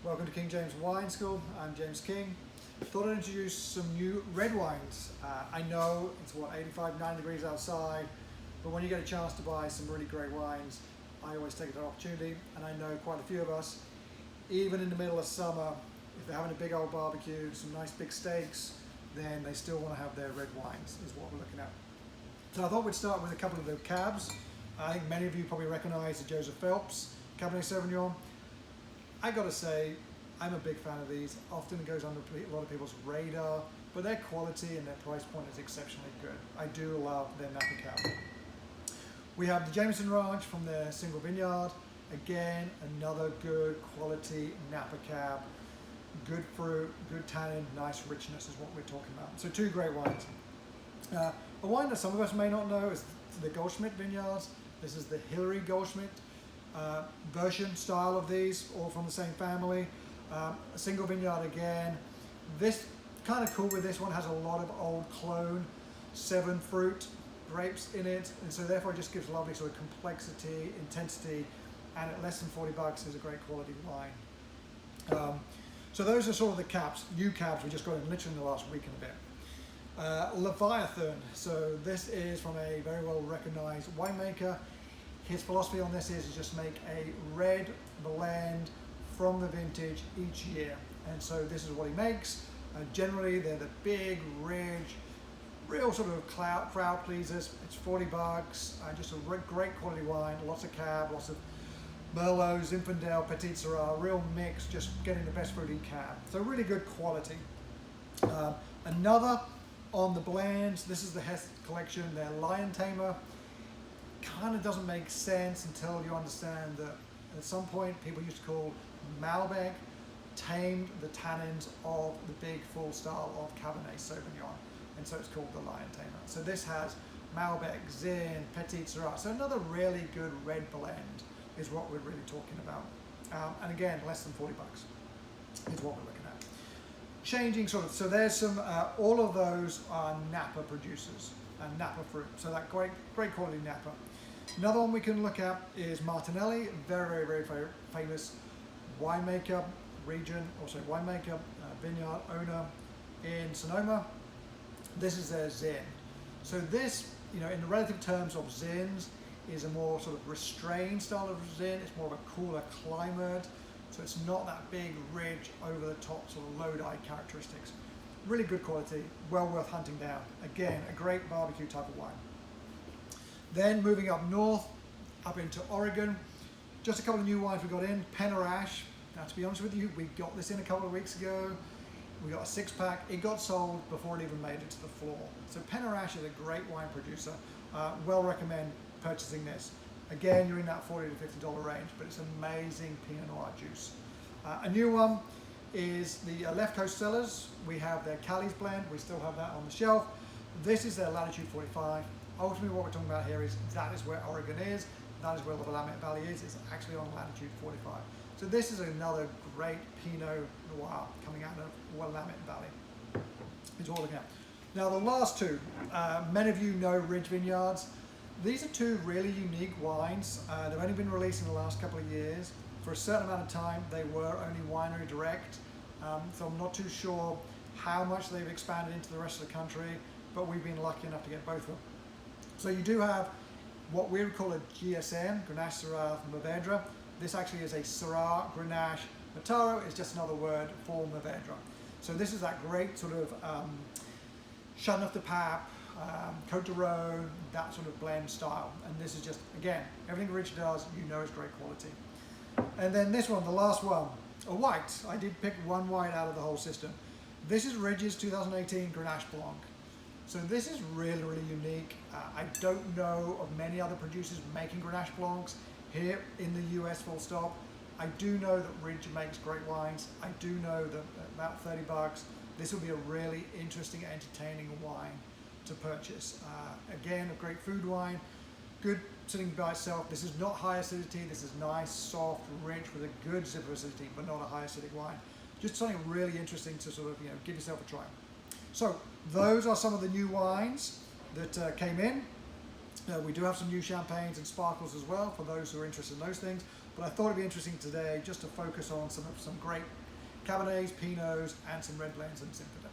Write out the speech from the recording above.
Welcome to King James Wine School. I'm James King. Thought I'd introduce some new red wines. I know it's 85, 90 degrees outside, but when you get a chance to buy some really great wines, I always take that opportunity. And I know quite a few of us, even in the middle of summer, if they're having a big old barbecue, some nice big steaks, then they still want to have their red wines, is what we're looking at. So I thought we'd start with a couple of the cabs. I think many of you probably recognize the Joseph Phelps Cabernet Sauvignon. I gotta say, I'm a big fan of these. Often it goes under a lot of people's radar, but their quality and their price point is exceptionally good. I do love their Napa Cab. We have the Jameson Ranch from their single vineyard. Again, another good quality Napa Cab. Good fruit, good tannin, nice richness is what we're talking about. So two great wines. A wine that some of us may not know is the Goldschmidt Vineyards. This is the Hillary Goldschmidt version style of these, all from the same family. A single vineyard again. This kind of cool with this one has a lot of old clone 7 fruit grapes in it, and so therefore it just gives lovely sort of complexity, intensity, and at less than $40 is a great quality wine. So those are sort of the cabs, new cabs we just got in literally in the last week and a bit. Leviathan, so this is from a very well recognized winemaker. His philosophy on this is just make a red blend from the vintage each year. And so this is what he makes. Generally they're the big, rich, real sort of crowd pleasers. It's $40, just a great quality wine, lots of cab, lots of Merlot, Zinfandel, Petit Syrah, real mix, just getting the best fruity cab. So really good quality. Another on the blends, this is the Hess collection, their Lion Tamer. Kind of doesn't make sense until you understand that at some point people used to call Malbec tamed the tannins of the big full style of Cabernet Sauvignon, and so it's called the Lion Tamer. So this has Malbec, Zin, Petit Syrah, so another really good red blend is what we're really talking about. And again, less than $40 is what we're looking at. Changing sort of, so there's some, all of those are Napa producers and Napa fruit, so that great quality Napa. Another one we can look at is Martinelli, very famous winemaker, winemaker, vineyard owner in Sonoma. This is their Zin. So this, in the relative terms of Zins, is a more sort of restrained style of Zin. It's more of a cooler climate, so it's not that big, rich, over the top sort of Lodi characteristics. Really good quality, well worth hunting down. Again, a great barbecue type of wine. Then moving up north, up into Oregon, just a couple of new wines we got in. Penner-Ash. Now to be honest with you, we got this in a couple of weeks ago. We got a 6-pack. It got sold before it even made it to the floor. So Penner-Ash is a great wine producer. Well recommend purchasing this. Again, you're in that $40 to $50 range, but it's amazing Pinot Noir juice. A new one is the Left Coast Cellars. We have their Cali's blend. We still have that on the shelf. This is their Latitude 45. Ultimately, what we're talking about here is that is where Oregon is. That is where the Willamette Valley is. It's actually on Latitude 45. So this is another great Pinot Noir coming out of Willamette Valley. Is what we're looking at. Now the last two, many of you know Ridge Vineyards. These are two really unique wines. They've only been released in the last couple of years. For a certain amount of time, they were only winery direct. So I'm not too sure how much they've expanded into the rest of the country, but we've been lucky enough to get both of them. So you do have what we would call a GSM, Grenache Syrah Mourvèdre. This actually is a Syrah Grenache. Mataro is just another word for Mourvèdre. So this is that great sort of Chateauneuf de Pape, Côte de Rhône, that sort of blend style. And this is just, again, everything Ridge does, is great quality. And then this one, the last one, a white. I did pick one white out of the whole system. This is Ridge's 2018 Grenache Blanc. So this is really unique. I don't know of many other producers making Grenache Blancs here in the US, full stop. I do know that Ridge makes great wines. I do know that about $30, this will be a really interesting, entertaining wine to purchase. Again, a great food wine, good sitting by itself. This is not high acidity. This is nice, soft, rich with a good zipper acidity, but not a high acidic wine. Just something really interesting to sort of give yourself a try. So those are some of the new wines that came in. We do have some new champagnes and sparkles as well for those who are interested in those things. but I thought it'd be interesting today just to focus on some great Cabernets, Pinots, and some red blends and Zinfandel.